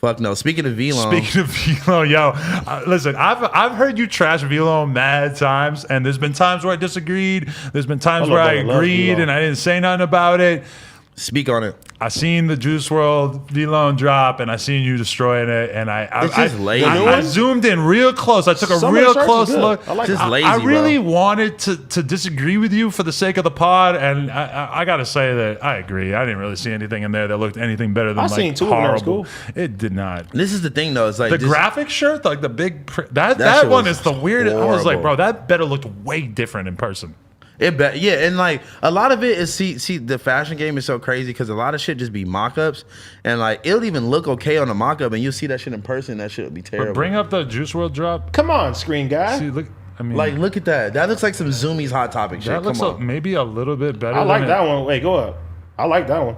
Fuck no. Speaking of Vlone, yo, listen, I've heard you trash Vlone mad times, and there's been times where I disagreed. There's been times where I agreed and I didn't say nothing about it. Speak on it. I seen the Juice Wrld Vlone drop, and I seen you destroying it, and I zoomed in real close. I took a real close look. I really wanted to disagree with you for the sake of the pod, and I gotta say that I agree. I didn't really see anything in there that looked anything better than seen two horrible. It did not. This is the thing though. It's like the graphic shirt, like the big that one is the weirdest. I was like, bro, that better looked way different in person. Yeah, and like a lot of it is see the fashion game is so crazy because a lot of shit just be mock-ups, and like it'll even look okay on the mock-up, and you'll see that shit in person, that shit would be terrible. But bring up the Juice Wrld drop. Come on, screen guy. See, look, I mean, like look at that. That looks like some Zoomies Hot Topic shit. That looks maybe a little bit better. I like that one. Wait, go up. I like that one.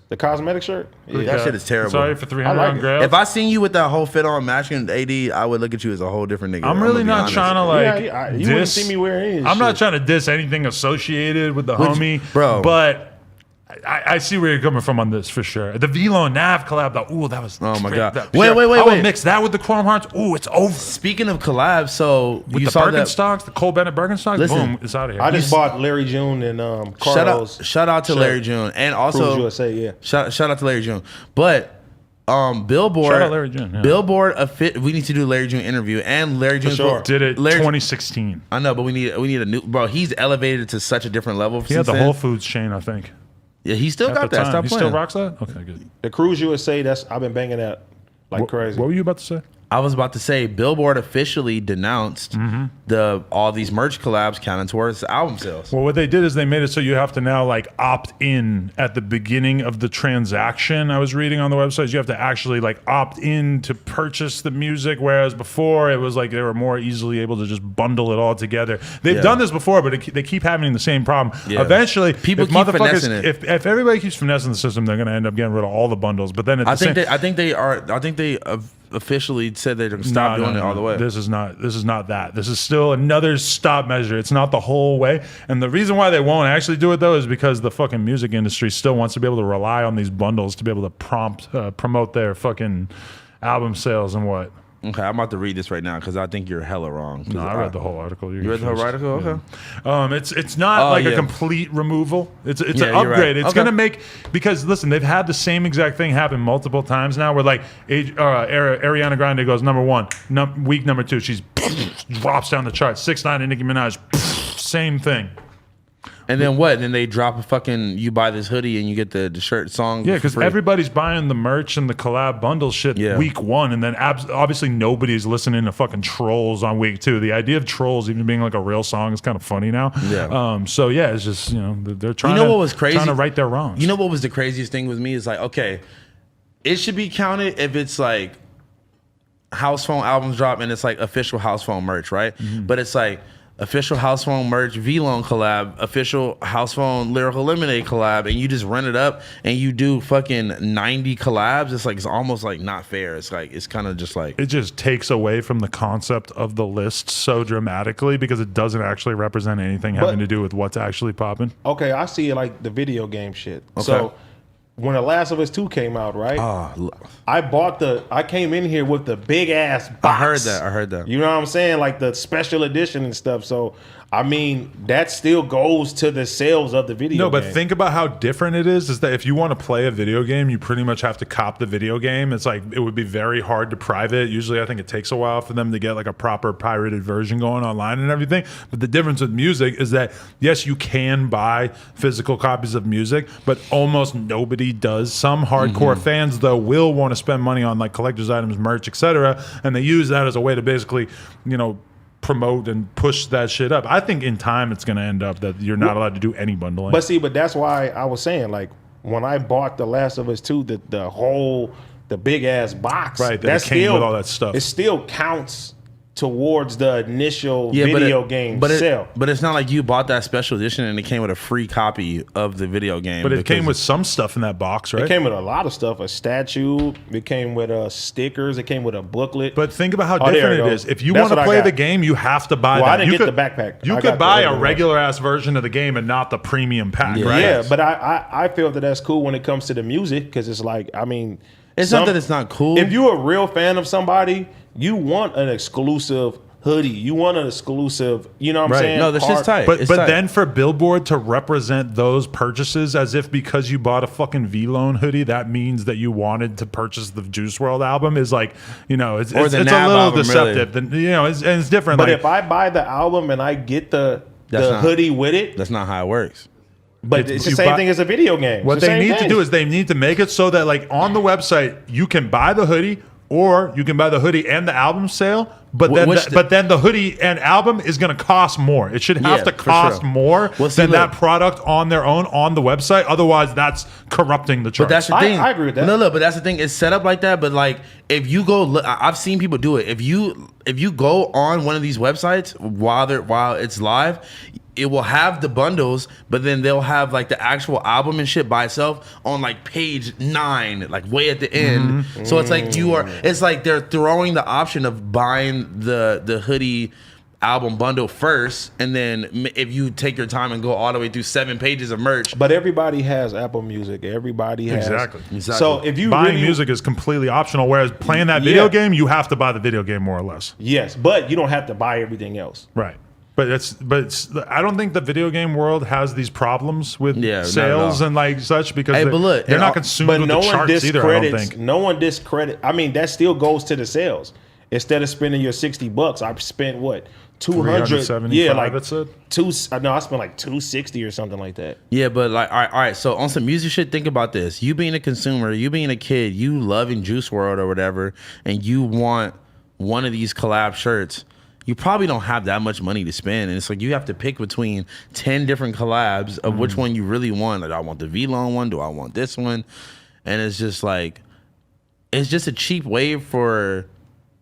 The cosmetic shirt? Yeah. That shit is terrible. Sorry for 300 on Grail. If I seen you with that whole fit on matching AD, I would look at you as a whole different nigga. I'm really not trying to like you wouldn't see me wearing it. I'm not trying to diss anything associated with the homie, bro. But I see where you're coming from on this for sure. The Vlone Nav collab, though. Ooh, that was. Oh my god! Wait! I would mix that with the Chrome Hearts. Ooh, it's over. Speaking of collabs, so with you the saw Birkenstocks, the Cole Bennett Birkenstocks. Listen, boom, it's out of here. I just bought Larry June and Carlos. Shout out to Larry June, and also USA, yeah. Shout out to Larry June, but. Billboard. Shout out Larry June. Yeah. Billboard. We need to do Larry June interview, and Larry June did it. 2016. I know, but we need a new bro. He's elevated to such a different level. He had the Whole Foods chain, I think. Yeah, he still got that. Stop he playing. Still rocks that. Okay, good. The Cruise USA. I've been banging that like crazy. What were you about to say? I was about to say Billboard officially denounced all these merch collabs counting towards album sales. Well, what they did is they made it so you have to now like opt in at the beginning of the transaction. I was reading on the website, you have to actually like opt in to purchase the music, whereas before it was like they were more easily able to just bundle it all together. They've done this before, but they keep having the same problem. Yeah. Eventually, people keep finessing it. If everybody keeps finessing the system, they're going to end up getting rid of all the bundles. But then I think they officially said they're going to stop doing it all the way. This is not that. This is still another stop measure. It's not the whole way. And the reason why they won't actually do it though is because the fucking music industry still wants to be able to rely on these bundles to be able to promote their fucking album sales and what. Okay, I'm about to read this right now because I think you're hella wrong. No, I read the whole article. You read the whole article? Okay. Yeah. It's not a complete removal. It's an upgrade. Right. It's gonna make, because listen, they've had the same exact thing happen multiple times now. Where like Ariana Grande goes #1, week number 2, she's drops down the chart. 6ix9ine and Nicki Minaj, same thing. And then what? And then they drop a fucking, you buy this hoodie and you get the shirt song. Yeah, because everybody's buying the merch and the collab bundle shit week 1. And then obviously nobody's listening to fucking Trolls on week 2. The idea of Trolls even being like a real song is kind of funny now. Yeah. So yeah, it's just, they're trying what was crazy? Trying to right their wrongs. You know what was the craziest thing with me is like, okay, it should be counted if it's like house phone albums drop and it's like official house phone merch, right? But it's like, official house phone merch Vlone collab, official house phone Lyrical Lemonade collab, and you just run it up and you do fucking 90 collabs. It's almost like not fair. It's kind of just like, it just takes away from the concept of the list so dramatically because it doesn't actually represent anything having to do with what's actually popping. Okay, I see it like the video game shit. Okay. So when The Last of Us 2 came out, right? I came in here with the big ass box. I heard that. You know what I'm saying? Like the special edition and stuff. So, I mean, that still goes to the sales of the video game. No, but think about how different it is that if you want to play a video game, you pretty much have to cop the video game. It's like, it would be very hard to private. Usually, I think it takes a while for them to get like a proper pirated version going online and everything. But the difference with music is that, yes, you can buy physical copies of music, but almost nobody does. Some hardcore fans, though, will want to spend money on like collector's items, merch, etc. And they use that as a way to basically, promote and push that shit up. I think in time it's going to end up that you're not allowed to do any bundling. But that's why I was saying, like, when I bought The Last of Us 2, the big ass box, right? That came with all that stuff. It still counts towards the initial video game sale. But it's not like you bought that special edition and it came with a free copy of the video game. But it came with some stuff in that box, right? It came with a lot of stuff. A statue. It came with stickers. It came with a booklet. But think about how different it is. If you want to play the game, you have to buy that. I didn't get the backpack. You could buy a regular ass version of the game and not the premium pack, right? Yeah, but I feel that's cool when it comes to the music because it's like, I mean, It's not that it's not cool. If you're a real fan of somebody, you want an exclusive hoodie. You want an exclusive, you know what I'm saying? No, this shit's tight. But tight. then for Billboard to represent those purchases as if because you bought a fucking Vlone hoodie, that means that you wanted to purchase the Juice Wrld album is like, you know, it's a little album, deceptive. really. You know, it's different. But like, if I buy the album and I get the hoodie with it, that's not how it works. but it's the same thing as a video game. What they need to do is they need to make it so that like on the website you can buy the hoodie or you can buy the hoodie and the album sale, but then the hoodie and album is going to cost more. It should have to cost more than that product on their own on the website. Otherwise, that's corrupting the chart. But that's the thing. I agree with that. No, but that's the thing. It's set up like that. But like, if you go, look, I've seen people do it. If you go on one of these websites while it's live, it will have the bundles, but then they'll have like the actual album and shit by itself on like page 9, like way at the end. So it's like it's like they're throwing the option of buying the hoodie album bundle first, and then if you take your time and go all the way through 7 pages of merch. But everybody has Apple Music. Everybody has exactly. So if you buying music is completely optional, whereas playing that video game, you have to buy the video game more or less. Yes, but you don't have to buy everything else. Right. But I don't think the video game world has these problems with sales and like such because they're not consumed with the charts either. I don't think. No one discredits. I mean, that still goes to the sales. Instead of spending your $60, I spent what 200. Yeah, like that's it. I spent like 260 or something like that. Yeah, but like, all right. So on some music shit, think about this: you being a consumer, you being a kid, you loving Juice Wrld or whatever, and you want one of these collab shirts. You probably don't have that much money to spend, and it's like you have to pick between 10 different collabs of which one you really want. Like, I want the Vlone one. Do I want this one? And it's just like, it's just a cheap way for,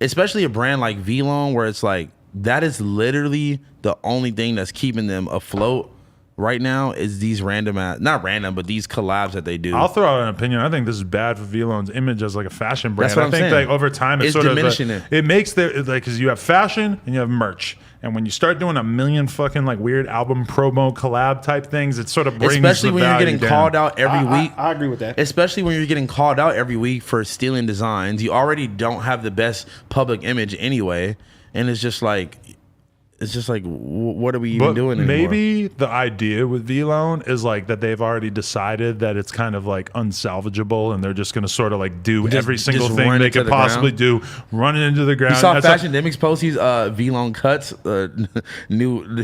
especially a brand like Vlone, where it's like that is literally the only thing that's keeping them afloat right now is these not random, but these collabs that they do. I'll throw out an opinion. I think this is bad for Vlone's image as like a fashion brand. That's what I'm saying. Like over time, it's sort diminishing of it makes their like because you have fashion and you have merch, and when you start doing a million fucking like weird album promo collab type things, it sort of brings especially when you're getting called out every week. I agree with that. Especially when you're getting called out every week for stealing designs. You already don't have the best public image anyway, and it's just like. What are we even doing anymore? Maybe the idea with Vlone is like that they've already decided that it's kind of like unsalvageable, and they're just going to sort of like do every single thing they could possibly do, run it into the ground. You saw Fashion Demic's post. He's Vlone Cuts.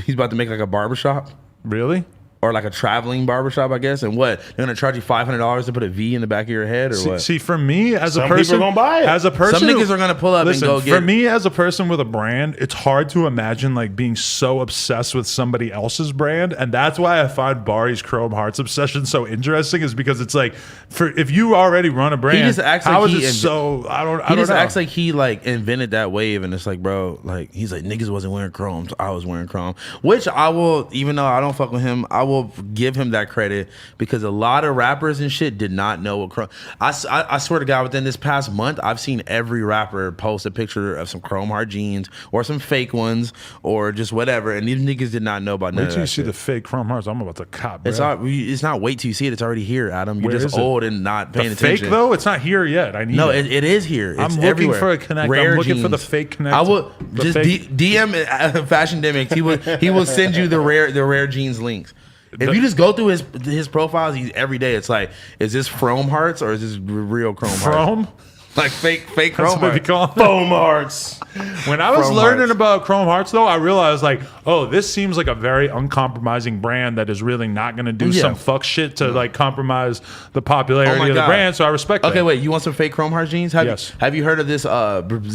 He's about to make like a barbershop. Really? Or like a traveling barbershop, I guess. And what? They're gonna charge you $500 to put a V in the back of your head, or what? See, for me as some a person, people are gonna buy it. As a person, some niggas are gonna pull up and go get. For me as a person with a brand, it's hard to imagine like being so obsessed with somebody else's brand, and that's why I find Bari's Chrome Hearts obsession so interesting. Is because it's like, if you already run a brand, he just acts how like is it so? I don't know. Acts like he like invented that wave, and it's like, bro, like he's like niggas wasn't wearing Chrome, so I was wearing Chrome, which I will, even though I don't fuck with him, I will give him that credit because a lot of rappers and shit did not know what Chrome. I swear to God, within this past month, I've seen every rapper post a picture of some Chrome Heart jeans or some fake ones or just whatever, and these niggas did not know about none of that. Wait till you see shit. the fake Chrome Hearts. I'm about to cop. Bro. It's not wait till you see it. It's already here, Adam. You're just old and not paying attention. Fake though, it's not here yet. I need it is here. It's I'm looking everywhere. for a connect. Rare I'm looking jeans. for the fake connect. I will just DM Fashion Demics. He will send you the rare jeans links. If you just go through his profiles, every day it's like, is this Chrome Hearts or is this real Chrome Hearts? Chrome? Like fake Chrome Hearts. Foam Hearts. When I was learning about Chrome Hearts, though, I realized like, oh, this seems like a very uncompromising brand that is really not going to do some fuck shit to like compromise the popularity of the brand. So I respect that. Okay, wait, you want some fake Chrome Heart jeans? Yes. Have you heard of this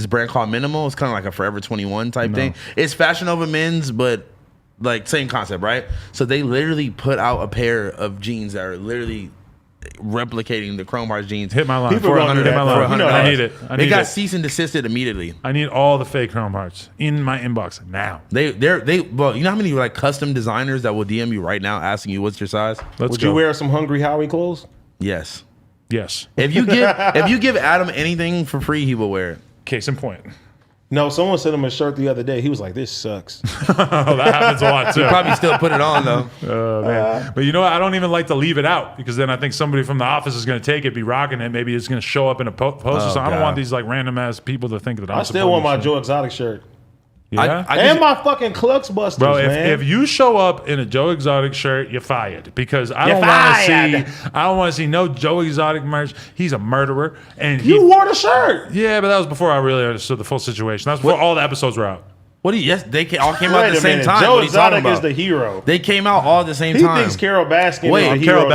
brand called Minimal? It's kind of like a Forever 21 type thing. It's Fashion Over Men's, but like same concept, right? So they literally put out a pair of jeans that are literally replicating the Chrome Hearts jeans. Hit my line. People are gonna do that. I need it. It got cease and desisted immediately. I need all the fake Chrome Hearts in my inbox now. Well, you know how many like custom designers that will DM you right now asking you what's your size? Would you wear some Hungry Howie clothes? Yes. Yes. If you give Adam anything for free, he will wear it. Case in point. No, someone sent him a shirt the other day. He was like, "This sucks." Oh, that happens a lot too. Probably still put it on though. Man. But you know what? I don't even like to leave it out because then I think somebody from the office is going to take it, be rocking it. Maybe it's going to show up in a post or something. I don't want these like random ass people to think that I'm I still want my shit. Joe Exotic shirt. Yeah. And my fucking Clux Busters, Bro, man. if you show up in a Joe Exotic shirt, you're fired because I don't want to see no Joe Exotic merch. He's a murderer, and you wore the shirt. Yeah, but that was before I really understood the full situation. That was before all the episodes were out. What do you? Yes, they all came out at the same time. Joe what are you talking Exotic about? is the hero. They came out all at the same He time. thinks Carol Baskin Wait, is the hero.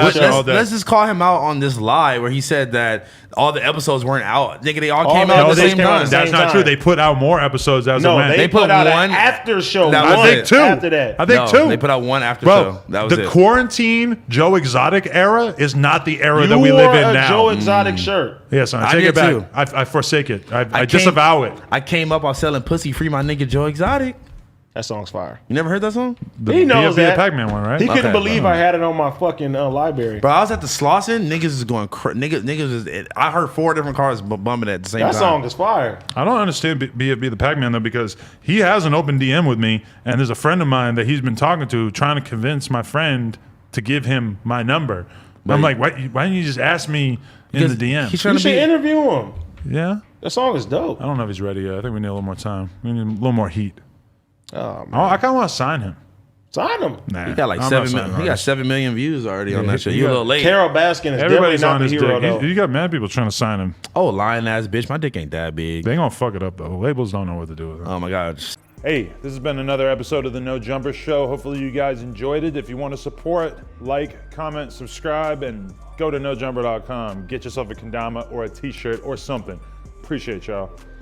let's just call him out on this lie where he said that all the episodes weren't out. Nigga, they all came out at the same time. That's not true. They put out more episodes as no, it went. they put out one after show. I think two. After that, I think two. They put out one after Bro, show. That was the it. quarantine Joe Exotic era is not the era that we live in now. Joe Exotic shirt. Yes, I take did it back. too. I forsake it. I disavow it. I came up off selling pussy free my nigga Joe Exotic. That song's fire. You never heard that song? He knows that. The Pac-Man one, right? He couldn't believe I had it on my fucking library. Bro, I was at the Slauson. Niggas is going niggas is. I heard 4 different cars bumping at the same time. That song is fire. I don't understand be the Pac-Man though because he has an open DM with me, and there's a friend of mine that he's been talking to, trying to convince my friend to give him my number. I'm like, why didn't you just ask me in the DM? He's trying You to should interview him. Yeah, that song is dope. I don't know if he's ready yet. I think we need a little more time. We need a little more heat. Oh, man. I kind of want to sign him. Sign him. Nah, He got like 7 million. He got 7 million views already on that shit. You a little late. Carol Baskin is Everybody's definitely not on the his hero dick. though. You got mad people trying to sign him. Oh, lying ass bitch. My dick ain't that big. They gonna fuck it up though. Labels don't know what to do with it. Oh my god. Hey, this has been another episode of the No Jumper Show. Hopefully you guys enjoyed it. If you want to support, like, comment, subscribe, and go to nojumper.com. Get yourself a kendama or a t-shirt or something. Appreciate y'all.